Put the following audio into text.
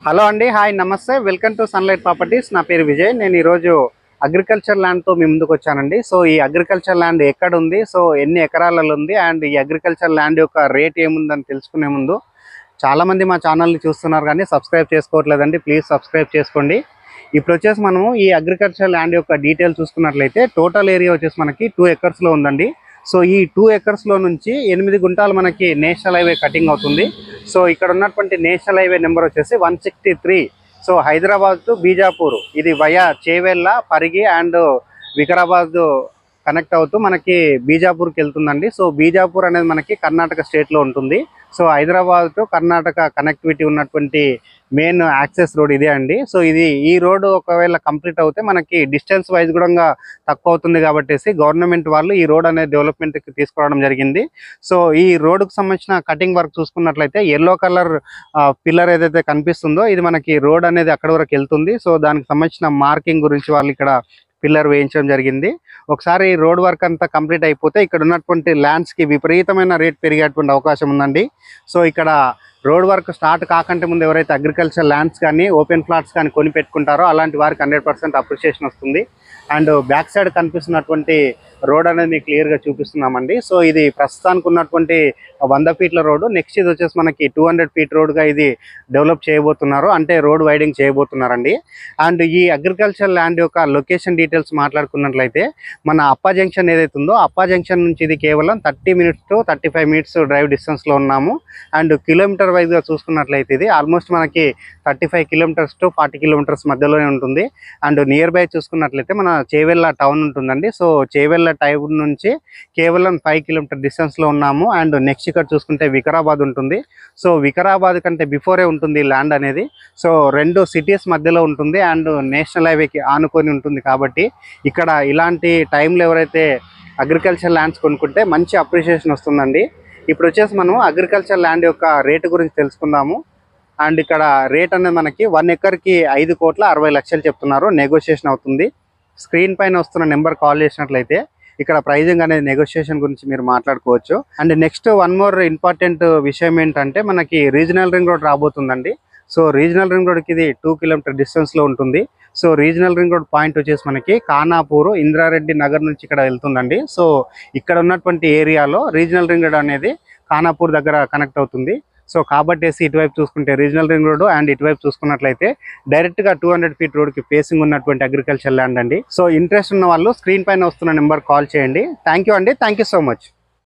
Hello అండి, hi నమస్తే, welcome to sunlight properties. నా పేరు విజయ్. నేను ఈరోజు అగ్రికల్చర్ ల్యాండ్తో మీ ముందుకు వచ్చానండి. సో ఈ అగ్రికల్చర్ ల్యాండ్ ఎక్కడ ఉంది, సో ఎన్ని ఎకరాలలో ఉంది, అండ్ ఈ అగ్రికల్చర్ ల్యాండ్ యొక్క రేట్ ఏముందని తెలుసుకునే ముందు చాలామంది మా ఛానల్ని చూస్తున్నారు కానీ సబ్స్క్రైబ్ చేసుకోవట్లేదండి. ప్లీజ్ సబ్స్క్రైబ్ చేసుకోండి. ఇప్పుడు వచ్చేసి మనము ఈ అగ్రికల్చర్ ల్యాండ్ యొక్క డీటెయిల్ చూసుకున్నట్లయితే టోటల్ ఏరియా వచ్చేసి మనకి 2 ఎకర్స్లో ఉందండి. సో ఈ 2 ఎకర్స్లో నుంచి 8 గుంటాలు మనకి నేషనల్ హైవే కటింగ్ అవుతుంది. సో ఇక్కడ ఉన్నటువంటి నేషనల్ హైవే నెంబర్ వచ్చేసి 163. సో హైదరాబాద్ టు బీజాపూర్, ఇది via Chevella, Parigi and Vikarabad connect అవుతూ మనకి బీజాపూర్కి వెళ్తుందండి. సో బీజాపూర్ అనేది మనకి కర్ణాటక స్టేట్లో ఉంటుంది. So Hyderabad to Karnataka connectivity ఉన్నటువంటి మెయిన్ యాక్సెస్ రోడ్ ఇదే అండి. సో ఈ రోడ్ ఒకవేళ కంప్లీట్ అవుతే మనకి డిస్టెన్స్ వైజ్ కూడా తక్కువ అవుతుంది కాబట్టి గవర్నమెంట్ వాళ్ళు ఈ రోడ్ అనేది డెవలప్మెంట్కి తీసుకురావడం జరిగింది. సో ఈ రోడ్కు సంబంధించిన కటింగ్ వర్క్ చూసుకున్నట్లయితే ఎల్లో కలర్ పిల్లర్ ఏదైతే కనిపిస్తుందో ఇది మనకి రోడ్ అనేది అక్కడ వరకు వెళ్తుంది. సో దానికి సంబంధించిన మార్కింగ్ గురించి వాళ్ళు ఇక్కడ పిల్లర్ వేయించడం జరిగింది. ఒకసారి రోడ్ వర్క్ అంతా కంప్లీట్ అయిపోతే ఇక్కడ ఉన్నటువంటి ల్యాండ్స్కి విపరీతమైన రేట్ పెరిగేటువంటి అవకాశం ఉందండి. సో ఇక్కడ రోడ్ వర్క్ స్టార్ట్ కాకంటే ముందు ఎవరైతే అగ్రికల్చర్ ల్యాండ్స్ కానీ ఓపెన్ ప్లాట్స్ కానీ కొని పెట్టుకుంటారో అలాంటి వారికి 100% అప్రిషియేషన్ వస్తుంది. అండ్ బ్యాక్ సైడ్ కనిపిస్తున్నటువంటి రోడ్ అనేది మీకు క్లియర్గా చూపిస్తున్నామండి. సో ఇది ప్రస్తుతానికి ఉన్నటువంటి 100 ఫీట్ల రోడ్డు. నెక్స్ట్ ఇది వచ్చేసి మనకి 200 ఫీట్ రోడ్గా ఇది డెవలప్ చేయబోతున్నారు, అంటే రోడ్ వైడింగ్ చేయబోతున్నారండి. అండ్ ఈ అగ్రికల్చర్ ల్యాండ్ యొక్క లొకేషన్ డీటెయిల్స్ మాట్లాడుకున్నట్లయితే మన అప్పా జంక్షన్ ఏదైతే ఉందో అప్పా జంక్షన్ నుంచి ఇది కేవలం 30 మినిట్స్ టు 35 మినిట్స్ డ్రైవ్ డిస్టెన్స్లో ఉన్నాము. అండ్ కిలోమీటర్ వైజ్గా చూసుకున్నట్లయితే ఇది ఆల్మోస్ట్ మనకి 35 కిలోమీటర్స్ టు 40 కిలోమీటర్స్ మధ్యలోనే ఉంటుంది. అండ్ నియర్ బై చూసుకున్నట్లయితే మన చేవెళ్ళ టౌన్ ఉంటుందండి. సో చేవెళ్ళ టౌన్ నుంచి కేవలం 5 కిలోమీటర్ డిస్టెన్స్లో ఉన్నాము. అండ్ నెక్స్ట్ ఇక్కడ చూసుకుంటే వికారాబాద్ ఉంటుంది. సో వికారాబాద్ కంటే బిఫోరే ఉంటుంది ల్యాండ్ అనేది. సో 2 సిటీస్ మధ్యలో ఉంటుంది అండ్ నేషనల్ హైవేకి ఆనుకొని ఉంటుంది కాబట్టి ఇక్కడ ఇలాంటి టైంలో ఎవరైతే అగ్రికల్చర్ ల్యాండ్స్ కొనుక్కుంటే మంచి అప్రిషియేషన్ వస్తుందండి. ఇప్పుడు వచ్చేసి మనం అగ్రికల్చర్ ల్యాండ్ యొక్క రేటు గురించి తెలుసుకుందాము. అండ్ ఇక్కడ రేట్ అనేది మనకి 1 ఎకర్కి 5,60,00,000 చెప్తున్నారు. నెగోషియేషన్ అవుతుంది. స్క్రీన్ పైన వస్తున్న నెంబర్ కాల్ చేసినట్లయితే ఇక్కడ ప్రైజింగ్ అనేది నెగోషియేషన్ గురించి మీరు మాట్లాడుకోవచ్చు. And next one more important విషయం ఏంటంటే మనకి రీజనల్ రింగ్ రోడ్ రాబోతుందండి. సో రీజనల్ రింగ్ రోడ్కి ఇది 2 కిలోమీటర్ డిస్టెన్స్లో ఉంటుంది. So regional ring road point వచ్చేసి మనకి ఖానాపూర్, ఇంద్రారెడ్డి నగర్ నుంచి ఇక్కడ వెళ్తుందండి. సో ఇక్కడ ఉన్నటువంటి ఏరియాలో రీజనల్ రింగ్ రోడ్ అనేది ఖానాపూర్ దగ్గర కనెక్ట్ అవుతుంది. సో కాబట్టి ఇటువైపు చూసుకుంటే రీజనల్ రింగ్ రోడ్ అండ్ ఇటువైపు చూసుకున్నట్లయితే డైరెక్ట్గా 200 ఫీట్ రోడ్కి ఫేసింగ్ ఉన్నటువంటి అగ్రికల్చర్ ల్యాండ్ అండి. సో ఇంట్రెస్ట్ ఉన్న వాళ్ళు స్క్రీన్ పైన వస్తున్న నెంబర్ కాల్ చేయండి. థ్యాంక్ యూ అండి. Thank you so much.